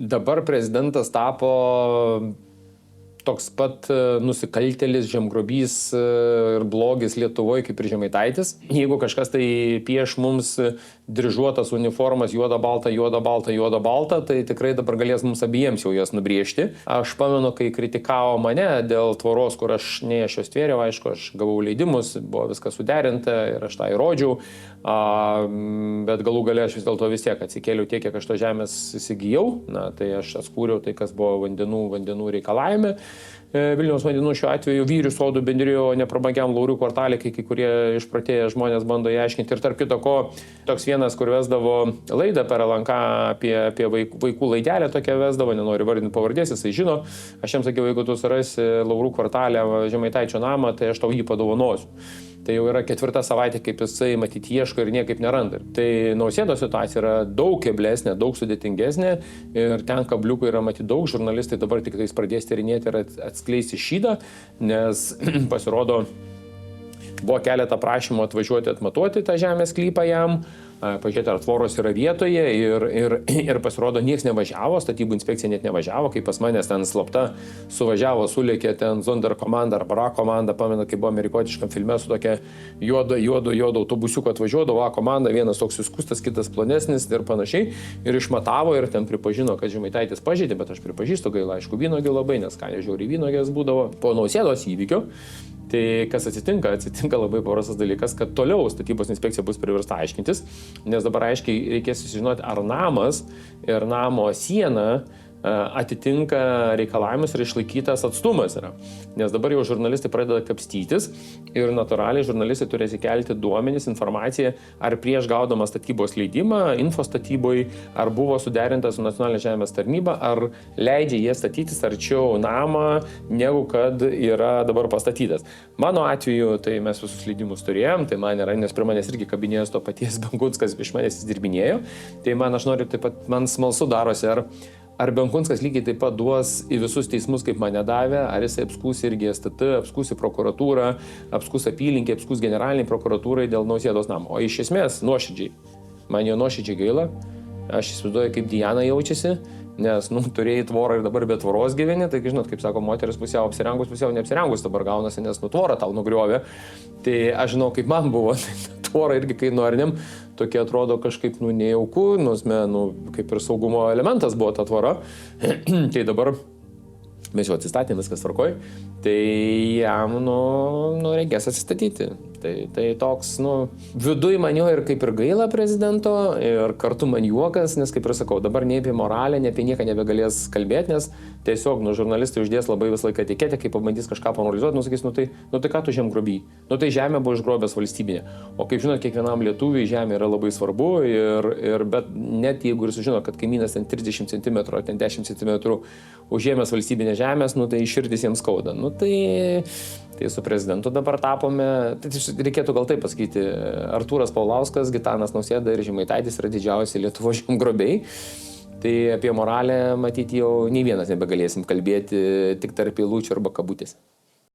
dabar prezidentas tapo toks pat nusikaltėlis, žemgrobys ir blogis Lietuvoje kaip ir Žemaitaitis. Jeigu kažkas tai pieš mums dryžuotas uniformas juoda balta, juoda balta, juoda balta, tai tikrai dabar galės mums abiems jau jas nubrėžti. Aš pamenu, kai kritikavo mane dėl tvoros, kur aš jos tvėriau, aišku, aš gavau leidimus, buvo viskas suderinta ir aš tą įrodžiau, bet galų gale aš vis dėlto vis tiek atsikėliau tiek, kiek aš to žemės įsigijau, tai aš atskūriau tai, kas buvo vandenų reikalavime. Vilniaus vandenų šiuo atveju Vyrių sodų bendrijo neprabangiam Laurių kvartalė, kai kurie išpratėję žmonės bando įaiškinti. Ir tarp kito ko, toks vienas, kur vesdavo laidą per LNK apie vaikų laidelę tokią vesdavo, nenoriu vardinti pavardės, jisai žino. Aš jam sakiau, jeigu tu surasi Laurių kvartalę Žemaitaičio namą, tai aš tau jį padovanosiu. Tai jau yra 4. savaitė, kaip jisai matyti ieško ir niekaip neranda. Tai Nausėdos situacija yra daug keblesnė, daug sudėtingesnė ir ten kabliukų yra matyti daug. Žurnalistai dabar tik tais pradės tyrinėti ir atskleisti šydą, nes pasirodo, buvo keletą prašymų atvažiuoti atmatuoti tą žemės sklypą jam, pažiūrėti, ar tvoros yra vietoje ir pasirodo, nieks nevažiavo, statybų inspekcija net nevažiavo, kai pas manęs ten slapta suvažiavo, sulėkė ten Zonder komanda ar Barak komanda, pamenu, kai buvo amerikotiškam filme su tokia juodo autobusiuku atvažiuodavo, komanda, vienas toks suskustas, kitas plonesnis ir panašiai, ir išmatavo ir ten pripažino, kad Žemaitaitis pažeidė, bet aš pripažįstu, gaila, aišku, vynuogių labai, nes žiauriai vynogės būdavo po Nausėdos įvykio. Tai kas atsitinka? Atsitinka labai paprastas dalykas, kad toliau statybos inspekcija bus priversta aiškintis, nes dabar aiškiai reikės sužinoti, ar namas ir namo siena atitinka reikalavimus ir išlaikytas atstumas yra. Nes dabar jau žurnalistai pradeda kapstytis ir natūraliai žurnalistai turės įkelti duomenis, informaciją, ar prieš gaudama statybos leidimą, info statyboj, ar buvo suderinta su nacionalinė žemės tarnyba, ar leidžia jie statytis arčiau namą, negu kad yra dabar pastatytas. Mano atveju, tai mes visus leidimus turėjom, tai man yra, nes prie manęs irgi kabinėjęs to paties Benkunskas iš manęs įsidirbinėjo, tai aš noriu taip pat, man smalsu darosi, ar Benkunskas lygiai taip pat duos į visus teismus, kaip mane davė, ar jis apskūs irgi STT, apskūs į prokuratūrą, apskūs apylinkį, apskūs generaliniai prokuratūrai dėl Nausėdos namo. O iš esmės, nuoširdžiai, man jo nuoširdžiai gaila, aš įsivaizduoju, kaip Diana jaučiasi, nes, turėjai tvorą ir dabar be tvoros gyveni, tai, žinot, kaip sako, moteris pusiau apsirengus, pusiau neapsirengus dabar gaunasi, nes tvorą tau nugriovė. Tai aš žinau, kaip man buvo, tvorą irgi kai nuarnėm, tokie atrodo kažkaip, nejauku, kaip ir saugumo elementas buvo ta tvora. Tai dabar mes jau atsistatėm, viskas tvarkoj, tai jam, reikės atsistatyti. Tai toks, viduj man jo ir kaip ir gaila prezidento, ir kartu man juokas, nes kaip ir sakau, dabar nei apie moralę, nei apie nieką nebegalės kalbėti, nes tiesiog, žurnalistai uždės labai visą laiką etiketę, kai pabandys kažką panalizuoti, sakys, tai ką tu žemgroby? Tai žemė buvo išgrobęs valstybinė. O kaip žinot, kiekvienam lietuviui žemė yra labai svarbu, bet net jeigu ir sužino, kad kaimynas ten 30 cm ar ten 10 cm užėmęs valstybinę žemės, tai širdis jiems skauda. Tai su prezidentu dabar tapome, tai reikėtų gal taip pasakyti, Artūras Paulauskas, Gitanas Nausėda ir Žemaitaitis yra didžiausi Lietuvos žemgrobiai. Tai apie moralę, matyti, jau nei vienas nebegalėsim kalbėti tik tarp eilučių arba kabutėse.